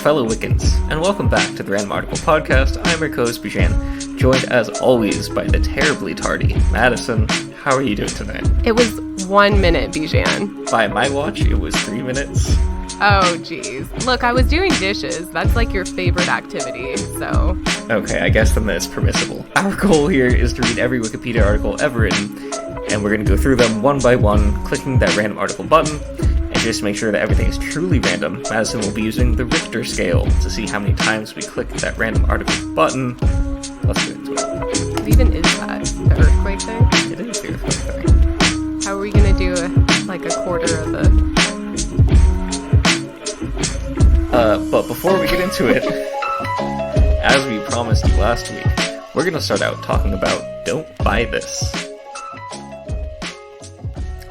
fellow Wiccans, and welcome back to the Random Article Podcast. I'm your co-host Bijan, joined as always by the terribly tardy Madison. How are you doing today? It was 1 minute, Bijan. By my watch, it was 3 minutes. Oh, geez. Look, I was doing dishes. That's like your favorite activity, so... Okay, I guess then that's permissible. Our goal here is to read every Wikipedia article ever written, and we're going to go through them one by one, clicking that random article button, and just to make sure that everything is truly random, Madison will be using the Richter scale to see how many times we click that random article button. Let's get into it. What even is that? The earthquake thing? It is the earthquake thing. How are we going to do a quarter of the... But before we get into it, as we promised you last week, we're going to start out talking about Don't Buy This.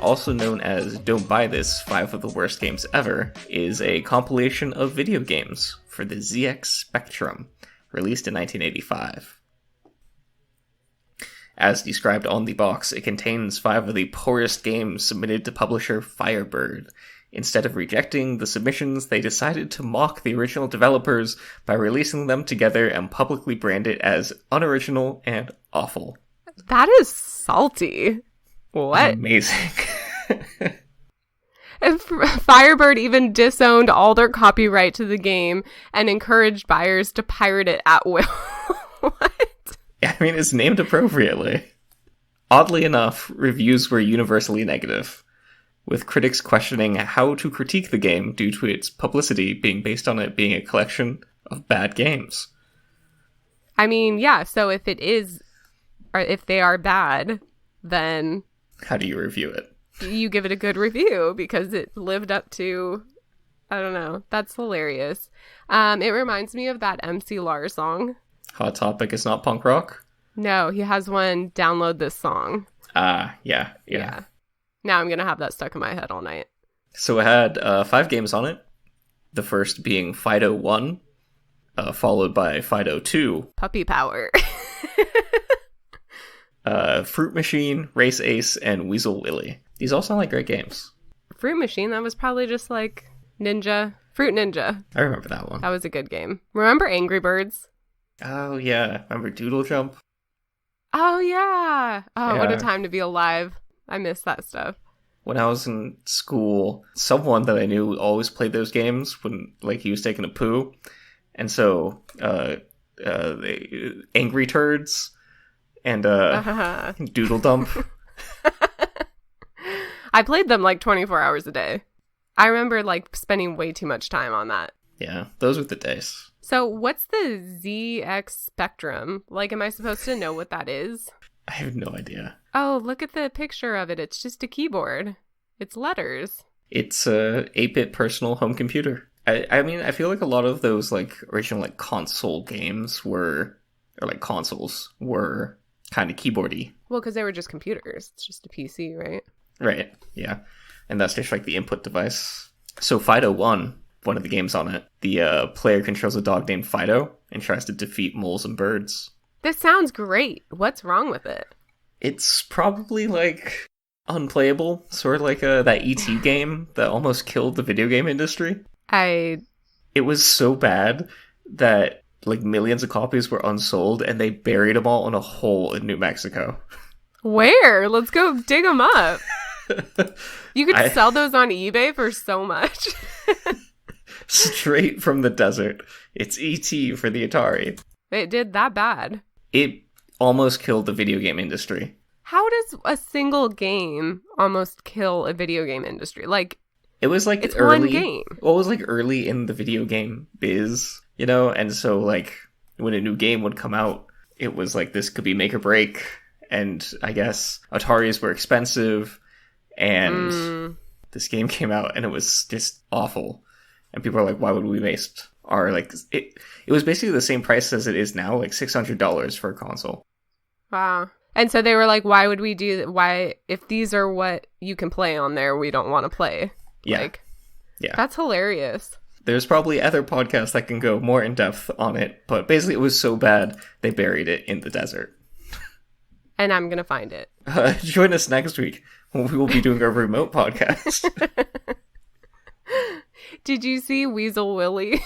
Also known as Don't Buy This, 5 of the Worst Games Ever, is a compilation of video games for the ZX Spectrum, released in 1985. As described on the box, it contains 5 of the poorest games submitted to publisher Firebird. Instead of rejecting the submissions, they decided to mock the original developers by releasing them together and publicly brand it as unoriginal and awful. That is salty. What? Amazing. If Firebird even disowned all their copyright to the game and encouraged buyers to pirate it at will. What? I mean, it's named appropriately. Oddly enough, reviews were universally negative, with critics questioning how to critique the game due to its publicity being based on it being a collection of bad games. I mean, yeah, so if it is, or if they are bad, then... How do you review it? You give it a good review because it lived up to, I don't know, that's hilarious. It reminds me of that MC Lars song. Hot Topic is not punk rock? No, he has one, Download This Song. Yeah. Now I'm going to have that stuck in my head all night. So it had 5 games on it. The first being Fido 1, followed by Fido 2. Puppy Power. Fruit Machine, Race Ace, and Weasel Willy. These all sound like great games. Fruit Machine, that was probably just like Ninja. Fruit Ninja. I remember that one. That was a good game. Remember Angry Birds? Oh, yeah. Remember Doodle Jump? Oh, yeah. Oh, Yeah. What a time to be alive. I miss that stuff. When I was in school, someone that I knew always played those games when, like, he was taking a poo. And so, Angry Turds and Doodle Dump. I played them like 24 hours a day. I remember like spending way too much time on that. Yeah, those were the days. So what's the ZX Spectrum? Like, am I supposed to know what that is? I have no idea. Oh, look at the picture of it. It's just a keyboard. It's letters. It's a 8-bit personal home computer. I mean, I feel like a lot of those like original like console games were kind of keyboardy. Well, because they were just computers. It's just a PC, right? Right, yeah. And that's just like the input device. So Fido 1, one of the games on it, the player controls a dog named Fido and tries to defeat moles and birds. This sounds great. What's wrong with it? It's probably like unplayable, sort of like that E.T. game that almost killed the video game industry. It was so bad that like millions of copies were unsold and they buried them all in a hole in New Mexico. Where? Let's go dig them up. You could sell those on eBay for so much. Straight from the desert. It's E.T. for the Atari. It did that bad. It almost killed the video game industry. How does a single game almost kill a video game industry? Like, it was like it's early, one game. Well, it was like early in the video game biz, you know? And so like when a new game would come out, it was like this could be make or break. And I guess Ataris were expensive, and this game came out and it was just awful. And people are like, why would we waste our, like, it was basically the same price as it is now, like $600 for a console. Wow. And so they were like, why would we do that? Why, if these are what you can play on there, we don't want to play. Yeah. Like, yeah. That's hilarious. There's probably other podcasts that can go more in depth on it, but basically it was so bad, they buried it in the desert. And I'm going to find it. Join us next week when we will be doing a remote podcast. Did you see Weasel Willy?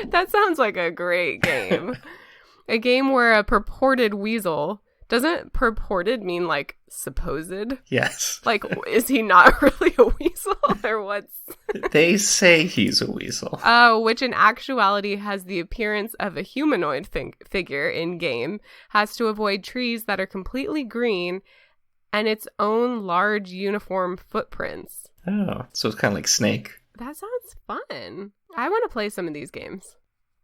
That sounds like a great game. A game where a purported weasel... Doesn't purported mean, like, supposed? Yes. Like, is he not really a weasel, or what's... They say he's a weasel. Oh, which in actuality has the appearance of a humanoid figure in-game, has to avoid trees that are completely green, and its own large uniform footprints. Oh, so it's kind of like Snake. That sounds fun. I want to play some of these games.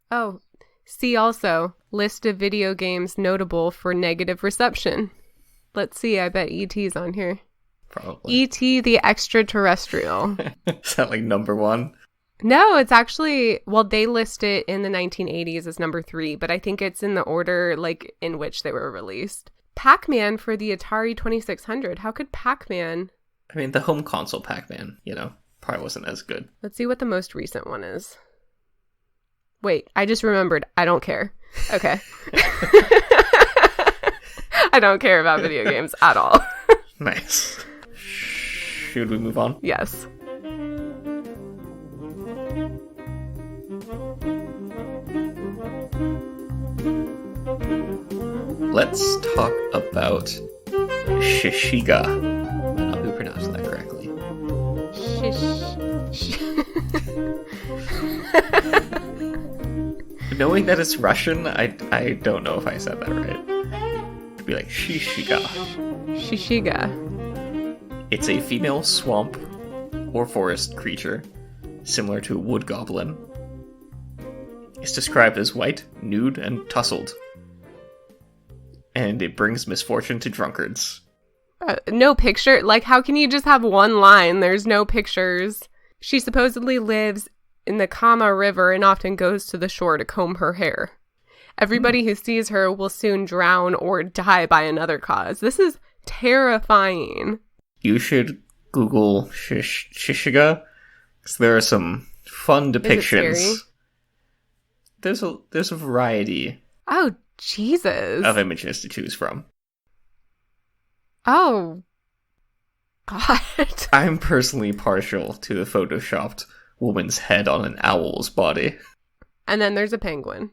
Oh, see also, list of video games notable for negative reception. Let's see, I bet E.T.'s on here. Probably. E.T. the Extraterrestrial. Is that like number 1? No, it's actually, well, they list it in the 1980s as number 3, but I think it's in the order, like, in which they were released. Pac-Man for the Atari 2600. How could Pac-Man... I mean, the home console Pac-Man, probably wasn't as good. Let's see what the most recent one is. Wait, I just remembered. I don't care. Okay. I don't care about video games at all. Nice. Should we move on? Yes. Let's talk about Shishiga. I don't know who pronounced that correctly. Knowing that it's Russian, I don't know if I said that right. It'd be like Shishiga. Shishiga. It's a female swamp or forest creature, similar to a wood goblin. It's described as white, nude, and tussled. And it brings misfortune to drunkards. No picture? Like, how can you just have one line? There's no pictures. She supposedly lives in the Kama River and often goes to the shore to comb her hair. Everybody who sees her will soon drown or die by another cause. This is terrifying. You should Google Shishiga, because there are some fun depictions. Is it scary? There's a variety. Oh, Jesus. Of images to choose from. Oh, God. I'm personally partial to the photoshopped woman's head on an owl's body. And then there's a penguin.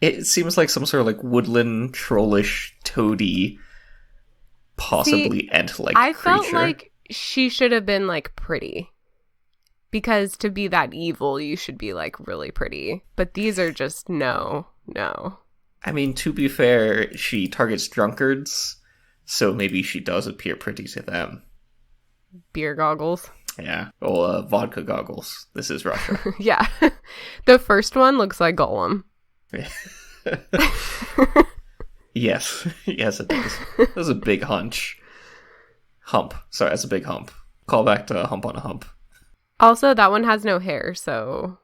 It seems like some sort of like woodland, trollish, toady, possibly ant-like I creature. felt like she should have been like pretty. Because to be that evil, you should be like really pretty. But these are just no. I mean, to be fair, she targets drunkards, so maybe she does appear pretty to them. Beer goggles. Yeah. Well, vodka goggles. This is Russia. Yeah. The first one looks like Gollum. Yes. Yes, it does. That's a big hunch. Hump. Sorry, that's a big hump. Call back to Hump on a Hump. Also, that one has no hair, so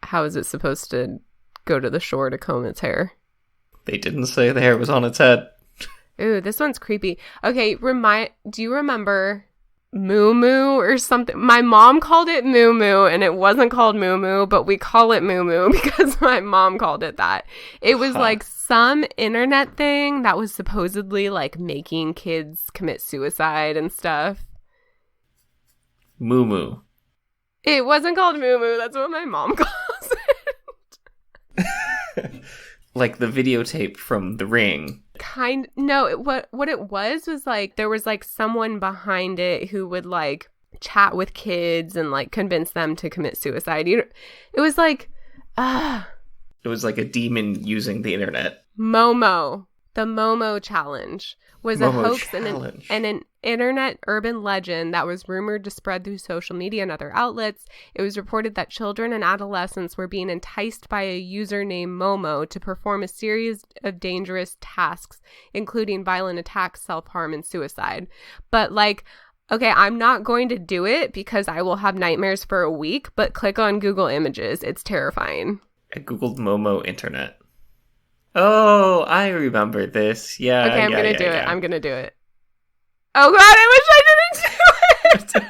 how is it supposed to go to the shore to comb its hair? They didn't say the hair was on its head. Ooh, this one's creepy. Okay, do you remember Moo Moo or something? My mom called it Moo Moo, and it wasn't called Moo Moo, but we call it Moo Moo because my mom called it that. It was like some internet thing that was supposedly like making kids commit suicide and stuff. Moo Moo. It wasn't called Moo Moo. That's what my mom calls it. Like the videotape from The Ring. No, what it was like there was like someone behind it who would like chat with kids and like convince them to commit suicide. It was like, It was like a demon using the internet. Momo. The Momo Challenge was a hoax challenge. and an internet urban legend that was rumored to spread through social media and other outlets. It was reported that children and adolescents were being enticed by a user named Momo to perform a series of dangerous tasks, including violent attacks, self-harm, and suicide. But like, okay, I'm not going to do it because I will have nightmares for a week, but click on Google Images. It's terrifying. I googled Momo internet. Oh, I remember this. Yeah. Okay, I'm going to do it. I'm going to do it. Oh, God, I wish I didn't do it.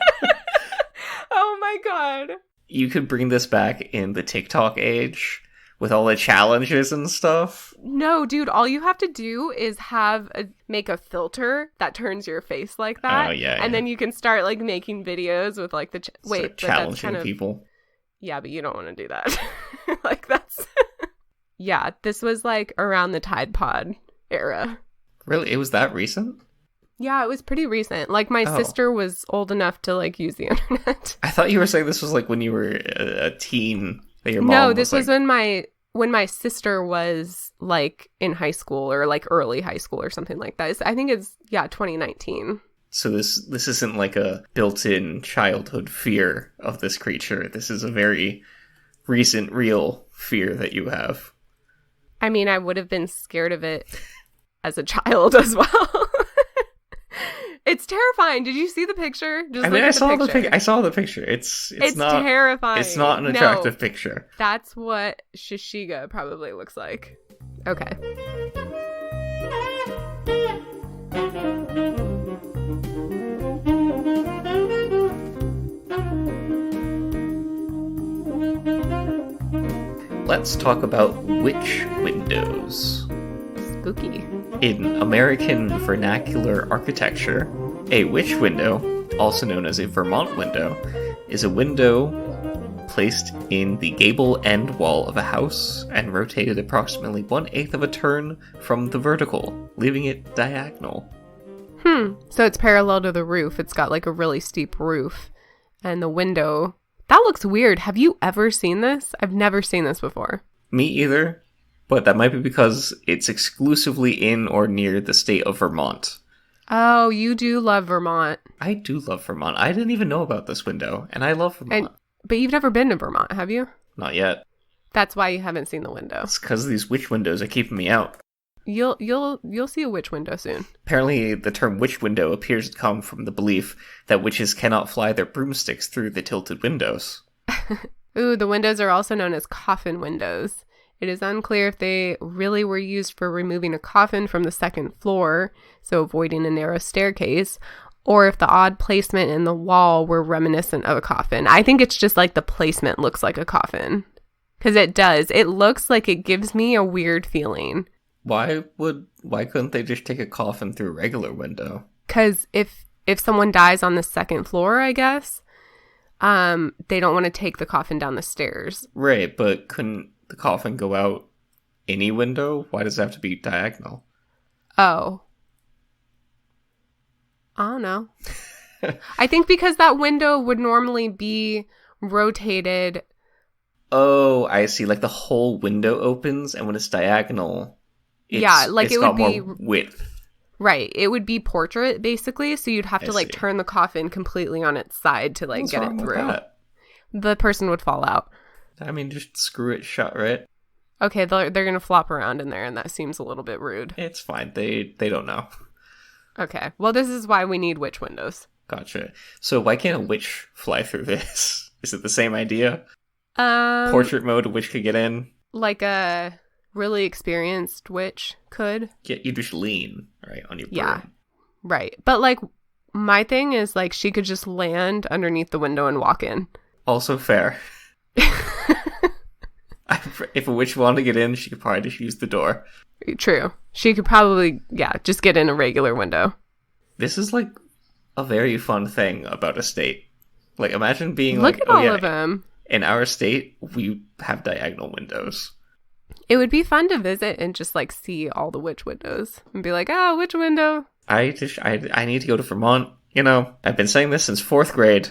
Oh, my God. You could bring this back in the TikTok age with all the challenges and stuff. No, dude, all you have to do is make a filter that turns your face like that. Oh, yeah. And then you can start, like, making videos with, like, challenging people. Yeah, but you don't want to do that. Like, that's... Yeah, this was, like, around the Tide Pod era. Really? It was that recent? Yeah, it was pretty recent. Like, my sister was old enough to, like, use the internet. I thought you were saying this was, like, when you were a teen, that your mom No, was, this was like... when my sister was, like, in high school or, like, early high school or something like that. I think it's, 2019. So this isn't like a built-in childhood fear of this creature. This is a very recent, real fear that you have. I mean, I would have been scared of it as a child as well. It's terrifying. Did you see the picture? I saw the picture. I saw the picture. It's not terrifying. It's not an attractive picture. That's what Shishiga probably looks like. Okay. Let's talk about witch windows. Spooky. In American vernacular architecture, a witch window, also known as a Vermont window, is a window placed in the gable end wall of a house and rotated approximately 1/8 of a turn from the vertical, leaving it diagonal. So it's parallel to the roof. It's got like a really steep roof. And the window... That looks weird. Have you ever seen this? I've never seen this before. Me either, but that might be because it's exclusively in or near the state of Vermont. Oh, you do love Vermont. I do love Vermont. I didn't even know about this window, and I love Vermont. But you've never been to Vermont, have you? Not yet. That's why you haven't seen the window. It's because these witch windows are keeping me out. You'll see a witch window soon. Apparently, the term witch window appears to come from the belief that witches cannot fly their broomsticks through the tilted windows. Ooh, the windows are also known as coffin windows. It is unclear if they really were used for removing a coffin from the second floor, so avoiding a narrow staircase, or if the odd placement in the wall were reminiscent of a coffin. I think it's just like the placement looks like a coffin. Because it does. It looks like it gives me a weird feeling. Why couldn't they just take a coffin through a regular window? Because if someone dies on the second floor, I guess, they don't want to take the coffin down the stairs. Right, but couldn't the coffin go out any window? Why does it have to be diagonal? Oh. I don't know. I think because that window would normally be rotated. Oh, I see. Like the whole window opens, and when it's diagonal, it's it got would be more width. Right. It would be portrait, basically, so you'd have to turn the coffin completely on its side to get it through. The person would fall out. I mean, just screw it shut, right? Okay, they're going to flop around in there, and that seems a little bit rude. It's fine. They don't know. Okay. Well, this is why we need witch windows. Gotcha. So why can't a witch fly through this? Is it the same idea? Portrait mode, a witch could get in? Like a really experienced witch could. Yeah, you just lean, right, on your broom. Yeah, right. But, my thing is, she could just land underneath the window and walk in. Also fair. If a witch wanted to get in, she could probably just use the door. True. She could probably, just get in a regular window. This is, a very fun thing about a state. Imagine being Look at all of them. In our state, we have diagonal windows. It would be fun to visit and just, see all the witch windows. And be like, witch window. I need to go to Vermont. I've been saying this since 4th grade.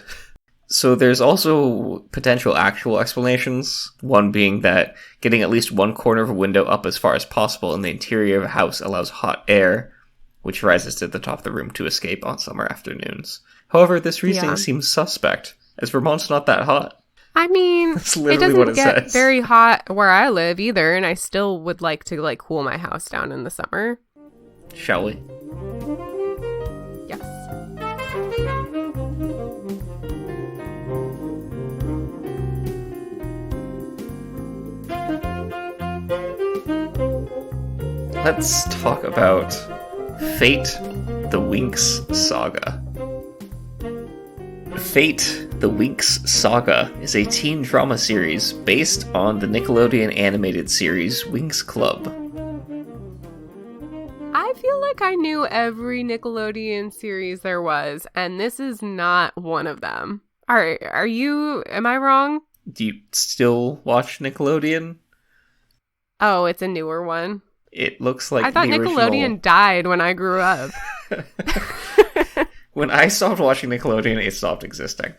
So there's also potential actual explanations. One being that getting at least one corner of a window up as far as possible in the interior of a house allows hot air, which rises to the top of the room to escape on summer afternoons. However, this reasoning seems suspect, as Vermont's not that hot. I mean, That's literally what it doesn't get says. very hot where I live either, and I still would like to cool my house down in the summer. Shall we? Yes. Let's talk about Fate, the Winx Saga. Fate, the Winx Saga is a teen drama series based on the Nickelodeon animated series Winx Club. I feel like I knew every Nickelodeon series there was, and this is not one of them. Am I wrong? Do you still watch Nickelodeon? Oh, it's a newer one. It looks like I thought the Nickelodeon died when I grew up. When I stopped watching Nickelodeon, it stopped existing.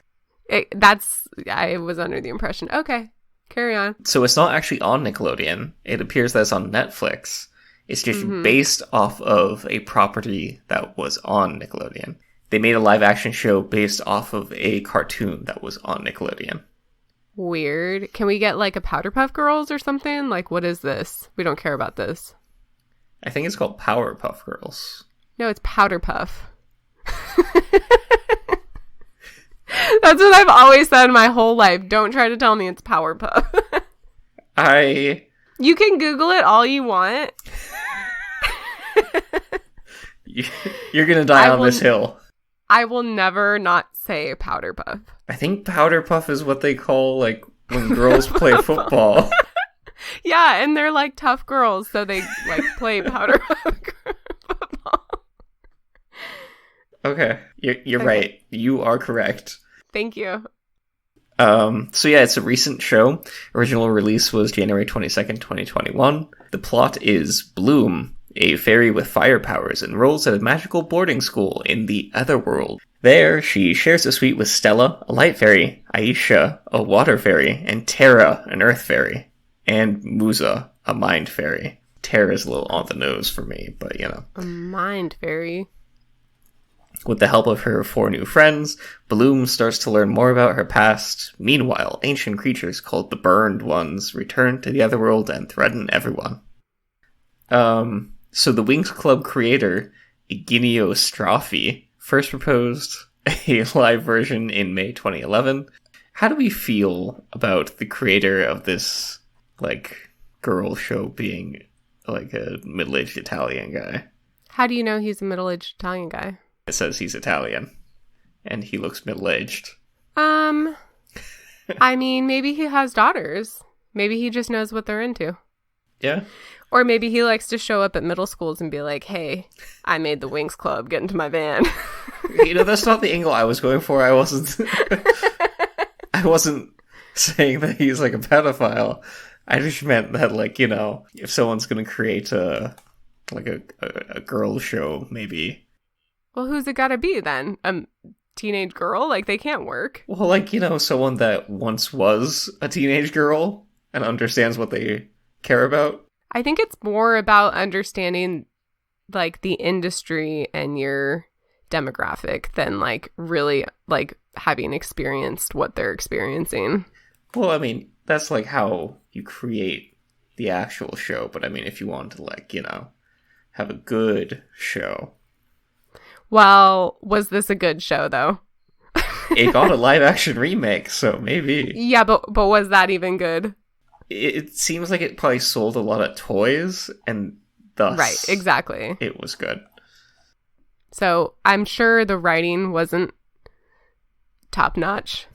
I was under the impression. Okay, carry on. So it's not actually on Nickelodeon. It appears that it's on Netflix. It's just based off of a property that was on Nickelodeon. They made a live action show based off of a cartoon that was on Nickelodeon. Weird. Can we get like a Powderpuff Girls or something? Like, what is this? We don't care about this. I think it's called Powerpuff Girls. No, it's Powderpuff. That's what I've always said my whole life. Don't try to tell me it's Powerpuff. You can Google it all you want. You're gonna die on this hill. I will never not say Powderpuff. I think Powderpuff is what they call, like, when girls play football. Yeah, and they're, like, tough girls, so they, like, play Powderpuff football. Okay, you're okay. Right. You are correct. Thank you. So yeah, it's a recent show. Original release was January 22nd, 2021. The plot is Bloom, a fairy with fire powers, enrolls at a magical boarding school in the Otherworld. There, she shares a suite with Stella, a light fairy, Aisha, a water fairy, and Terra, an earth fairy, and Musa, a mind fairy. Terra's a little on the nose for me, but you know. A mind fairy. With the help of her 4 new friends, Bloom starts to learn more about her past. Meanwhile, ancient creatures called the Burned Ones return to the Otherworld and threaten everyone. So the Winx Club creator, Eugenio Straffi, first proposed a live version in May 2011. How do we feel about the creator of this, like, girl show being, like, a middle-aged Italian guy? How do you know he's a middle-aged Italian guy? It says he's Italian, and he looks middle-aged. I mean, maybe he has daughters. Maybe he just knows what they're into. Yeah. Or maybe he likes to show up at middle schools and be like, hey, I made the Winx Club, get into my van. You know, that's not the angle I was going for. I wasn't saying that he's like a pedophile. I just meant that, like, you know, if someone's going to create a girl show, maybe. Well, who's it gotta be then? A teenage girl? Like, they can't work. Well, like, you know, someone that once was a teenage girl and understands what they care about. I think it's more about understanding, like, the industry and your demographic than, like, really, like, having experienced what they're experiencing. Well, I mean, that's, like, how you create the actual show. But, I mean, if you want to, like, you know, have a good show. Well, was this a good show, though? It got a live-action remake, so maybe. Yeah, but was that even good? It seems like it probably sold a lot of toys, and thus... Right, exactly. It was good. So, I'm sure the writing wasn't top-notch.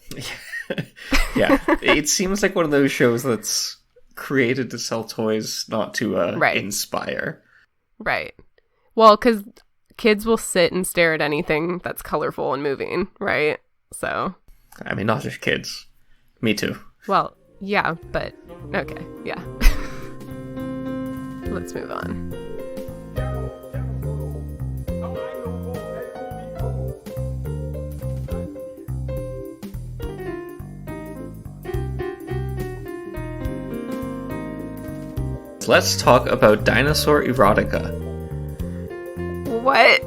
Yeah, it seems like one of those shows that's created to sell toys, not to inspire. Right. Well, because kids will sit and stare at anything that's colorful and moving, right? So, I mean, not just kids. Me too. Well, yeah, but okay, yeah. Let's move on. Let's talk about dinosaur erotica. What?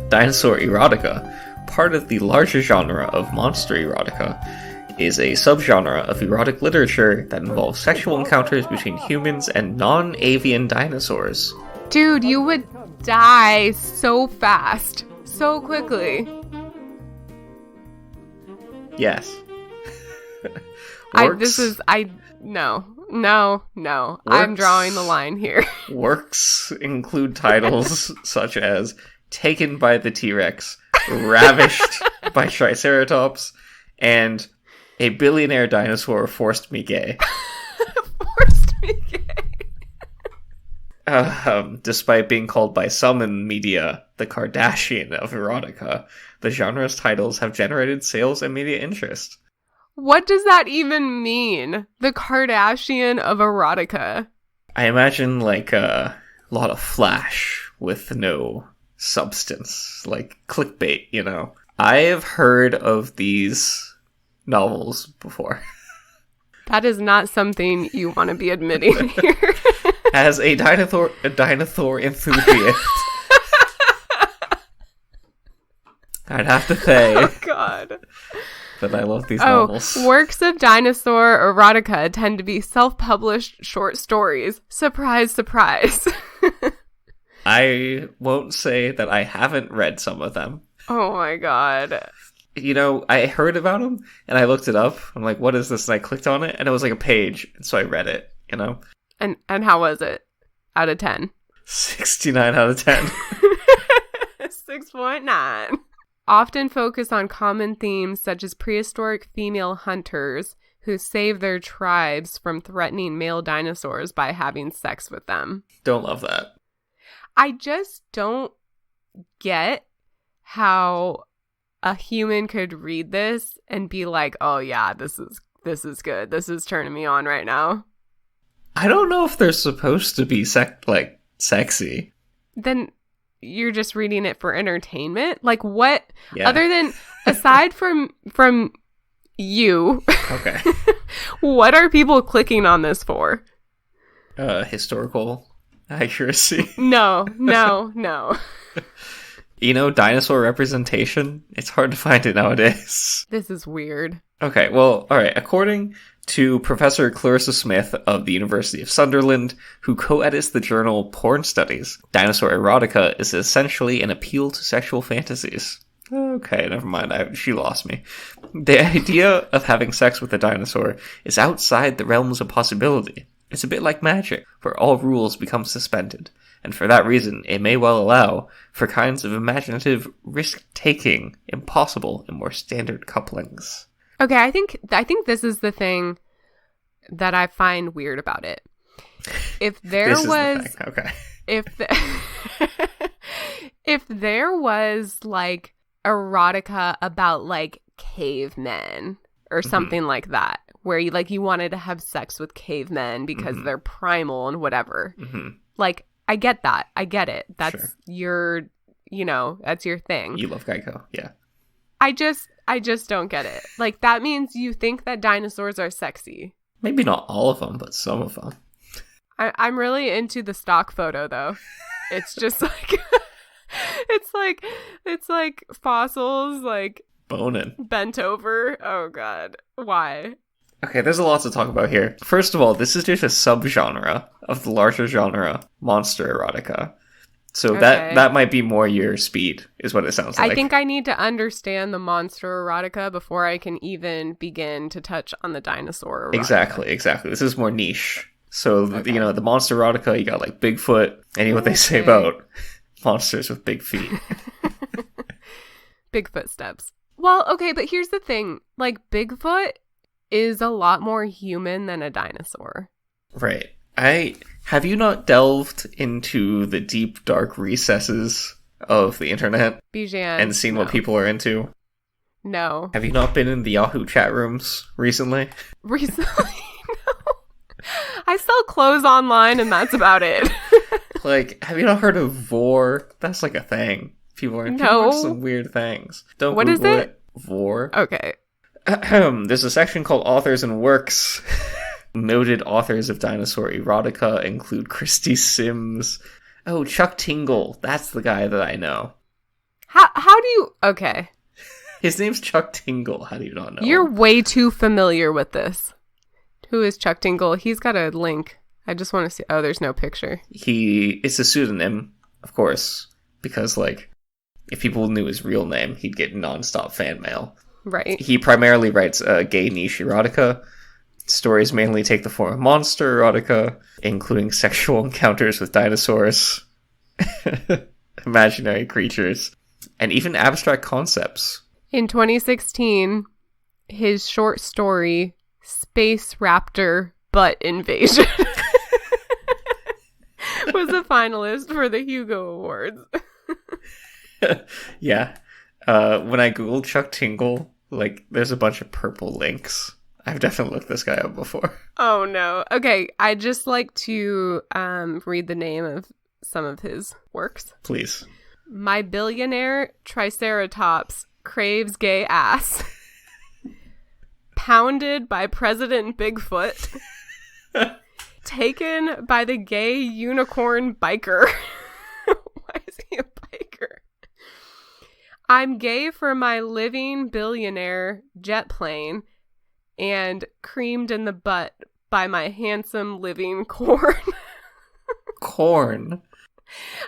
Dinosaur erotica, part of the larger genre of monster erotica, is a subgenre of erotic literature that involves sexual encounters between humans and non-avian dinosaurs. Dude, you would die so fast, so quickly. Yes. No. I'm drawing the line here. Works include titles such as Taken by the T-Rex, Ravished by Triceratops, and A Billionaire Dinosaur Forced Me Gay. Forced Me Gay. Despite being called by some in media the Kardashian of erotica, the genre's titles have generated sales and media interest. What does that even mean? The Kardashian of erotica. I imagine like a lot of flash with no substance, like clickbait, you know. I have heard of these novels before. That is not something you want to be admitting here. As a dinosaur enthusiast, I'd have to say, Oh, God. that I love these novels. Works of dinosaur erotica tend to be self-published short stories. Surprise, surprise. I won't say that I haven't read some of them. Oh, my God. You know, I heard about them, and I looked it up. I'm like, what is this? And I clicked on it, and it was like a page, and so I read it, you know? And how was it? Out of 10? 69 out of 10. 6.9. Often focus on common themes such as prehistoric female hunters who save their tribes from threatening male dinosaurs by having sex with them. Don't love that. I just don't get how a human could read this and be like, oh yeah, this is good. This is turning me on right now. I don't know if they're supposed to be sexy. Then you're just reading it for entertainment? Like what? Yeah. Other than, aside from you, Okay. what are people clicking on this for? Historical accuracy. No. You know, dinosaur representation? It's hard to find it nowadays. This is weird. Okay, well, alright. According to Professor Clarissa Smith of the University of Sunderland, who co-edits the journal Porn Studies, dinosaur erotica is essentially an appeal to sexual fantasies. Okay, never mind. She lost me. The idea of having sex with a dinosaur is outside the realms of possibility. It's a bit like magic, where all rules become suspended. And for that reason, it may well allow for kinds of imaginative risk-taking impossible in more standard couplings. Okay, I think this is the thing that I find weird about it. If there Okay. if there was like erotica about like cavemen or something like that, where you wanted to have sex with cavemen because they're primal and whatever. Like, I get that. I get it. That's that's your thing. You love Geico, yeah. I just don't get it. Like, that means you think that dinosaurs are sexy. Maybe not all of them, but some of them. I'm really into the stock photo, though. It's just like, it's like fossils, like, boning. Bent over. Oh, God. Why? Okay, there's a lot to talk about here. First of all, this is just a subgenre of the larger genre, monster erotica. So that might be more your speed, is what it sounds like. I think I need to understand the monster erotica before I can even begin to touch on the dinosaur erotica. Exactly. This is more niche. So, the monster erotica, you got like Bigfoot, and what they say about monsters with big feet. Big footsteps. Well, okay, but here's the thing. Like, Bigfoot is a lot more human than a dinosaur. Right. Have you not delved into the deep, dark recesses of the internet? Bijan, and seen what people are into? No. Have you not been in the Yahoo chat rooms recently? Recently? No. I sell clothes online and that's about it. Like, have you not heard of Vor? That's like a thing. People are into some weird things. Don't what Google is it? Vor. Okay. There's a section called Authors and Works. Noted authors of dinosaur erotica include Christy Sims. Oh, Chuck Tingle. That's the guy that I know. How do you... Okay. His name's Chuck Tingle. How do you not know You're him? way too familiar with this. Who is Chuck Tingle? He's got a link. I just want to see... Oh, there's no picture. It's a pseudonym, of course. Because, like, if people knew his real name, he'd get nonstop fan mail. Right. He primarily writes gay niche erotica. Stories mainly take the form of monster erotica, including sexual encounters with dinosaurs, imaginary creatures, and even abstract concepts. In 2016, his short story, Space Raptor Butt Invasion, was a finalist for the Hugo Awards. Yeah. When I Googled Chuck Tingle, like, there's a bunch of purple links. I've definitely looked this guy up before. Oh, no. Okay, I'd just like to read the name of some of his works. Please. My billionaire triceratops craves gay ass. Pounded by President Bigfoot. Taken by the gay unicorn biker. Why is he a biker? I'm gay for my living billionaire jet plane and creamed in the butt by my handsome living corn. Corn?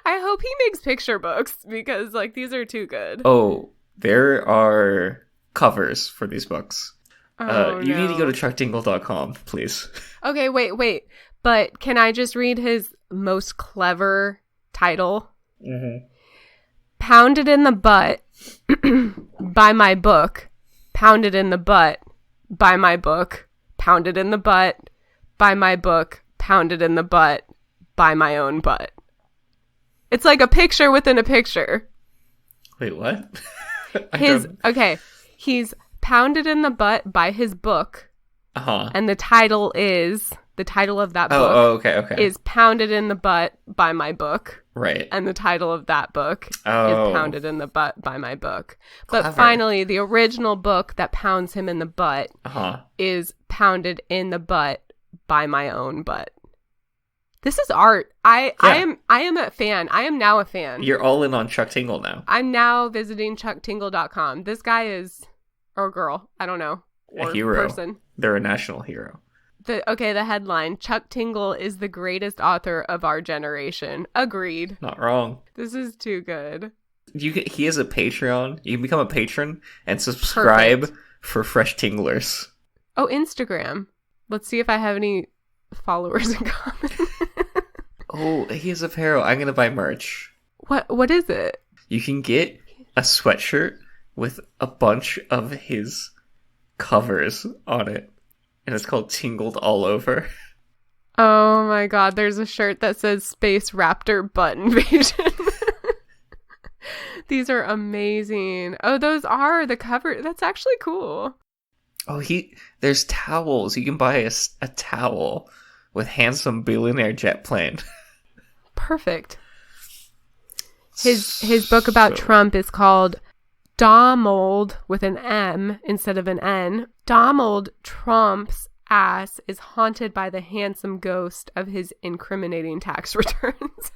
I hope he makes picture books because, like, these are too good. Oh, there are covers for these books. You need to go to chucktingle.com, please. Okay, wait. But can I just read his most clever title? Mm-hmm. Pounded in the butt by my book. Pounded in the butt by my book. Pounded in the butt by my book. Pounded in the butt by my own butt. It's like a picture within a picture. Wait, what? He's pounded in the butt by his book. Uh-huh. And the title of that book okay. is Pounded in the Butt by my book. Right. And the title of that book is Pounded in the Butt by my book. Clever. But finally, the original book that pounds him in the butt is Pounded in the Butt by my own butt. This is art. I am a fan. I am now a fan. You're all in on Chuck Tingle now. I'm now visiting chucktingle.com. This guy is, or girl, I don't know. A hero. Person. They're a national hero. The headline, Chuck Tingle is the greatest author of our generation. Agreed. Not wrong. This is too good. He has a Patreon. You can become a patron and subscribe for fresh tinglers. Oh, Instagram. Let's see if I have any followers in common. Oh, he has apparel. I'm going to buy merch. What is it? You can get a sweatshirt with a bunch of his covers on it. And it's called Tingled All Over. Oh my god, there's a shirt that says Space Raptor Butt Invasion. These are amazing. Oh, those are the cover. That's actually cool. Oh, there's towels. You can buy a towel with handsome billionaire jet plane. Perfect. His book about Trump is called Donald with an M instead of an N. Donald Trump's ass is haunted by the handsome ghost of his incriminating tax returns.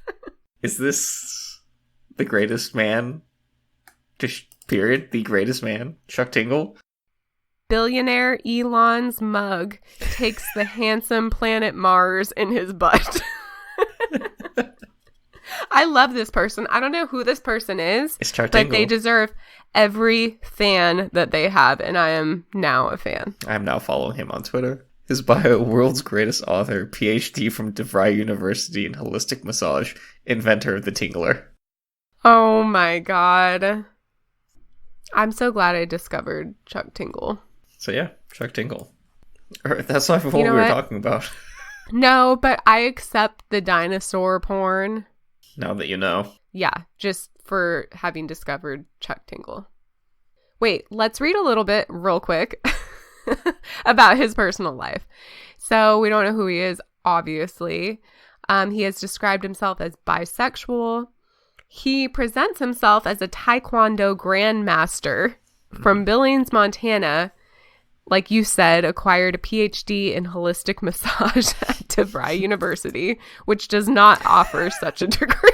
Is this the greatest man? Just period? The greatest man? Chuck Tingle? Billionaire Elon's mug takes the handsome planet Mars in his butt. I love this person. I don't know who this person is, it's Chuck but Tingle. They deserve every fan that they have, and I am now a fan. I'm now following him on Twitter. His bio, world's greatest author, PhD from DeVry University in holistic massage, inventor of the Tingler. Oh my god. I'm so glad I discovered Chuck Tingle. So yeah, Chuck Tingle. That's not what we were talking about. No, but I accept the dinosaur porn. Now that you know. Yeah, just for having discovered Chuck Tingle. Wait, let's read a little bit real quick about his personal life. So we don't know who he is, obviously. He has described himself as bisexual. He presents himself as a Taekwondo grandmaster from Billings, Montana. Like you said, acquired a PhD in holistic massage at DeVry University, which does not offer such a degree.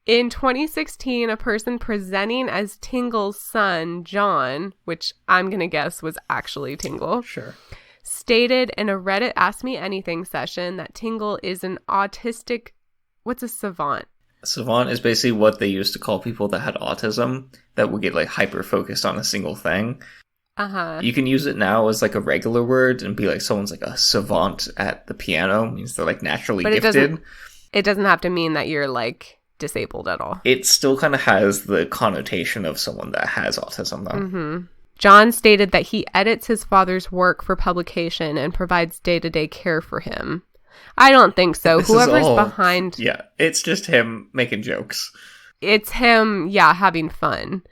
In 2016, a person presenting as Tingle's son, John, which I'm going to guess was actually Tingle, sure, stated in a Reddit Ask Me Anything session that Tingle is an autistic... What's a savant? A savant is basically what they used to call people that had autism that would get like hyper-focused on a single thing. Uh-huh. You can use it now as like a regular word and be like someone's like a savant at the piano. It means they're like naturally gifted. It doesn't have to mean that you're like disabled at all. It still kind of has the connotation of someone that has autism though. Mm-hmm. John stated that he edits his father's work for publication and provides day-to-day care for him. I don't think so. This is Whoever's all- behind, Yeah, it's just him making jokes. it's him, having fun.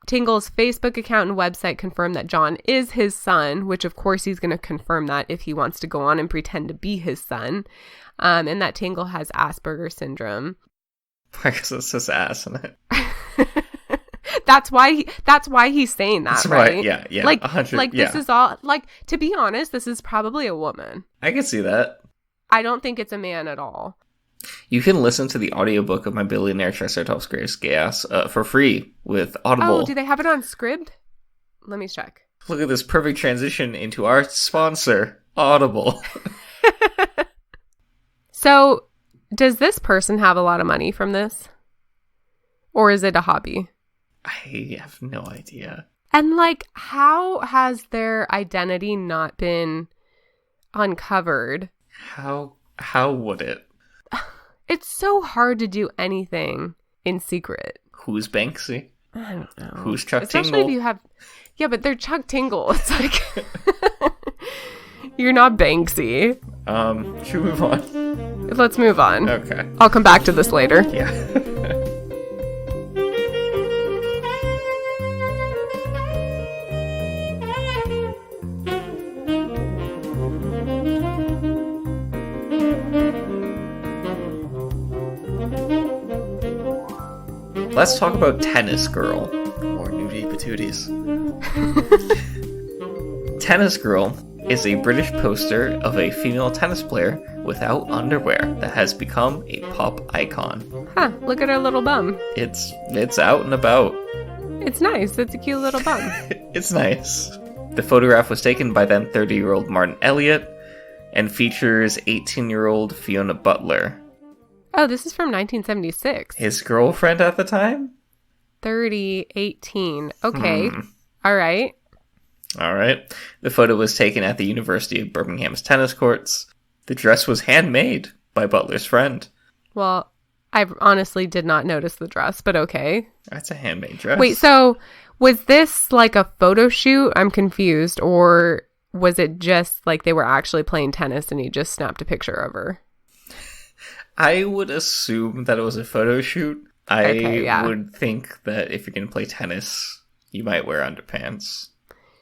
Tingle's Facebook account and website confirm that John is his son, which of course he's going to confirm that if he wants to go on and pretend to be his son, and that Tingle has Asperger's syndrome. I guess it says ass in it. That's why he's saying that, That's right? Yeah. Like, 100. like yeah. this is all, like, to be honest, this is probably a woman. I can see that. I don't think it's a man at all. You can listen to the audiobook of My Billionaire Triceratops Greatest Gas for free with Audible. Oh, do they have it on Scribd? Let me check. Look at this perfect transition into our sponsor, Audible. So, does this person have a lot of money from this? Or is it a hobby? I have no idea. And, like, how has their identity not been uncovered? How would it? It's so hard to do anything in secret. Who's Banksy? I don't know. Who's Chuck Especially Tingle? if you have... Yeah, but they're Chuck Tingle. It's like... You're not Banksy. Should we move on? Let's move on. Okay. I'll come back to this later. Yeah. Let's talk about Tennis Girl, or Nudie Patooties. Tennis Girl is a British poster of a female tennis player without underwear that has become a pop icon. Huh, look at her little bum. It's out and about. It's nice. It's a cute little bum. It's nice. The photograph was taken by then 30-year-old Martin Elliott and features 18-year-old Fiona Butler. Oh, this is from 1976. His girlfriend at the time? 30, 18. Okay. All right. All right. The photo was taken at the University of Birmingham's tennis courts. The dress was handmade by Butler's friend. Well, I honestly did not notice the dress, but okay. That's a handmade dress. Wait, so was this like a photo shoot? I'm confused. Or was it just like they were actually playing tennis and he just snapped a picture of her? I would assume that it was a photo shoot. I would think that if you're going to play tennis, you might wear underpants.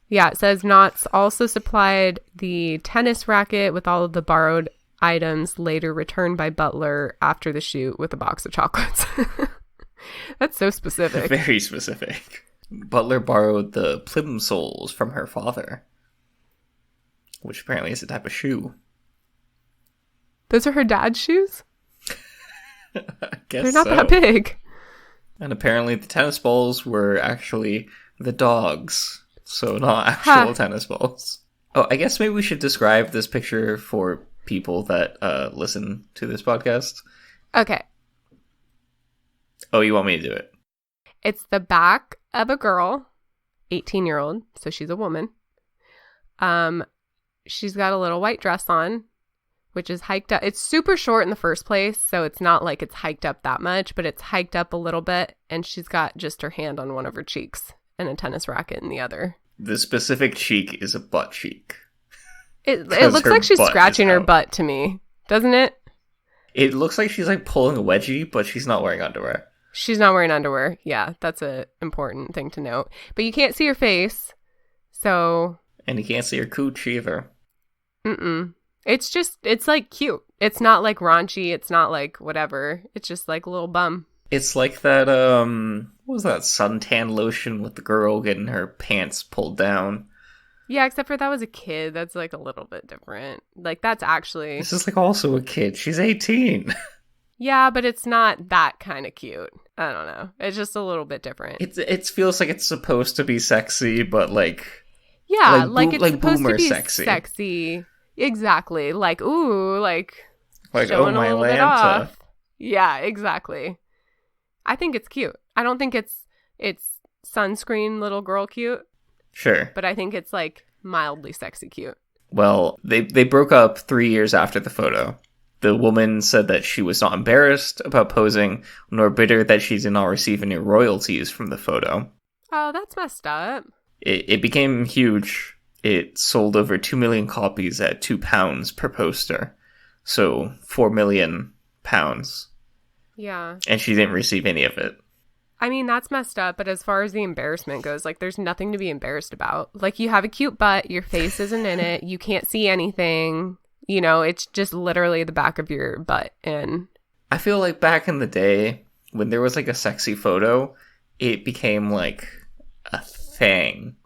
Yeah, it says Knotts also supplied the tennis racket with all of the borrowed items later returned by Butler after the shoot with a box of chocolates. That's so specific. Very specific. Butler borrowed the plimsolls from her father, which apparently is a type of shoe. Those are her dad's shoes? I guess They're not so. that big. And apparently the tennis balls were actually the dogs, so not actual tennis balls. Oh, I guess maybe we should describe this picture for people that listen to this podcast. Okay. Oh, you want me to do it? It's the back of a girl, 18-year-old, so she's a woman. She's got a little white dress on, which is hiked up. It's super short in the first place, so it's not like it's hiked up that much, but it's hiked up a little bit, and she's got just her hand on one of her cheeks and a tennis racket in the other. The specific cheek is a butt cheek. It looks like she's scratching her butt to me, doesn't it? It looks like she's like pulling a wedgie, but she's not wearing underwear. She's not wearing underwear. Yeah, that's an important thing to note. But you can't see her face, so... And you can't see her cooch either. It's like cute. It's not like raunchy. It's not like whatever. It's just like a little bum. It's like that, what was that suntan lotion with the girl getting her pants pulled down? Yeah, except for that was a kid. That's like a little bit different. Like that's actually... This is like also a kid. She's 18. Yeah, but it's not that kind of cute. I don't know. It's just a little bit different. It feels like it's supposed to be sexy, but like... Yeah, like it's like supposed to be sexy. Exactly. Like, ooh, like oh showing my a little bit Lanta. off. Yeah, exactly. I think it's cute. I don't think it's sunscreen little girl cute, Sure. but I think it's like mildly sexy cute. Well, they broke up 3 years after the photo. The woman said that she was not embarrassed about posing, nor bitter that she did not receive any royalties from the photo. Oh, that's messed up. It became huge it sold over 2 million copies at £2 per poster. So 4 million pounds. Yeah. And she didn't receive any of it. I mean, that's messed up, but as far as the embarrassment goes, like, there's nothing to be embarrassed about. Like, you have a cute butt, your face isn't in it, you can't see anything, you know, it's just literally the back of your butt. And I feel like back in the day, when there was, like, a sexy photo, it became, like, a thing.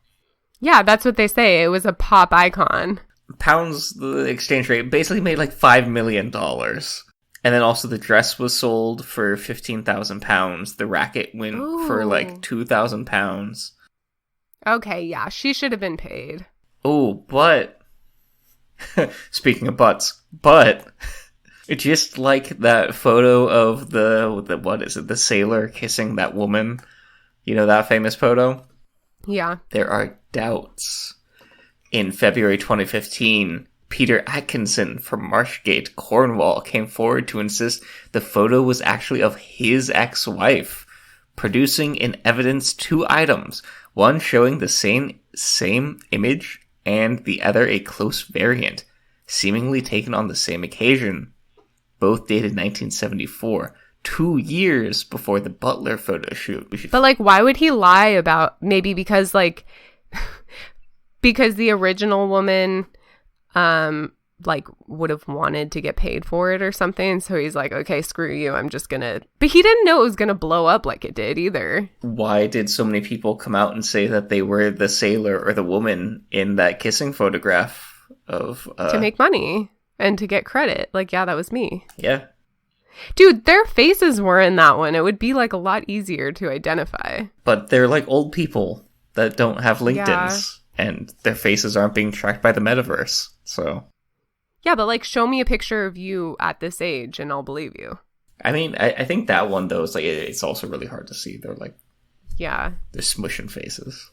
yeah, that's what they say. It was a pop icon. Pounds, the exchange rate, basically made, like, $5 million. And then also the dress was sold for £15,000. The racket went for like £2,000. Okay, yeah, she should have been paid. Oh, but speaking of butts, but just like that photo of the what is it, the sailor kissing that woman, you know, that famous photo? Yeah. There are doubts. In February 2015, Peter Atkinson from Marshgate, Cornwall, came forward to insist the photo was actually of his ex-wife, producing in evidence 2 items, one showing the same image and the other a close variant, seemingly taken on the same occasion. Both dated 1974, 2 years before the Butler photo shoot. But, like, why would he lie about, maybe because, like, because the original woman like would have wanted to get paid for it or something, so he's like, okay, screw you, I'm just gonna, but he didn't know it was gonna blow up like it did either. Why did so many people come out and say that they were the sailor or the woman in that kissing photograph of to make money and to get credit? Like, yeah, that was me. Yeah, dude, their faces were in that one. It would be like a lot easier to identify, but they're like old people that don't have LinkedIn's. And their faces aren't being tracked by the metaverse, so... Yeah, but, like, show me a picture of you at this age, and I'll believe you. I mean, I think that one, though, is, like, it's also really hard to see. They're, like... Yeah. They're smushing faces.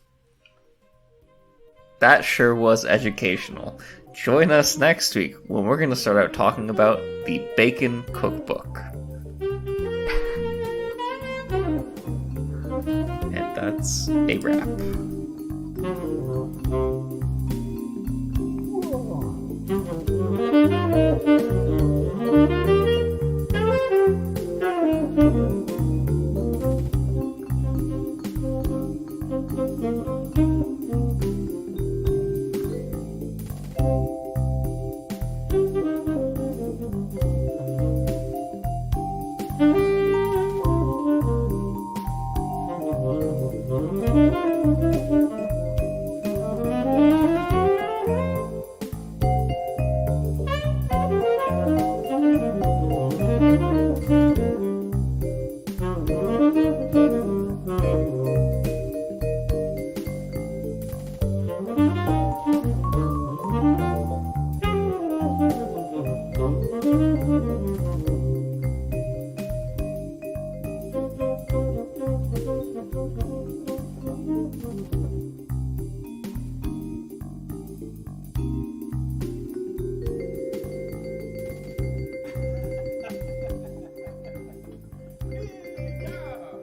That sure was educational. Join us next week, when we're going to start out talking about the Bacon Cookbook. And that's a wrap.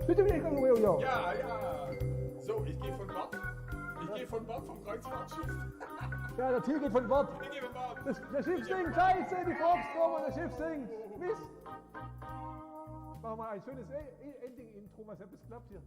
Bitte wieder kommen, Jojo. Ja, ja. So, ich gehe von Bord. Ich gehe von Bord vom Kreuzfahrtschiff. Ja, der Tier geht von Bord. Ich gehe von Bord. Das Schiff sinkt, Scheiße, die Fox kommen, das Schiff sinkt. Mist. Machen wir ein schönes Ending-Intro, mal sehen, ob es klappt hier.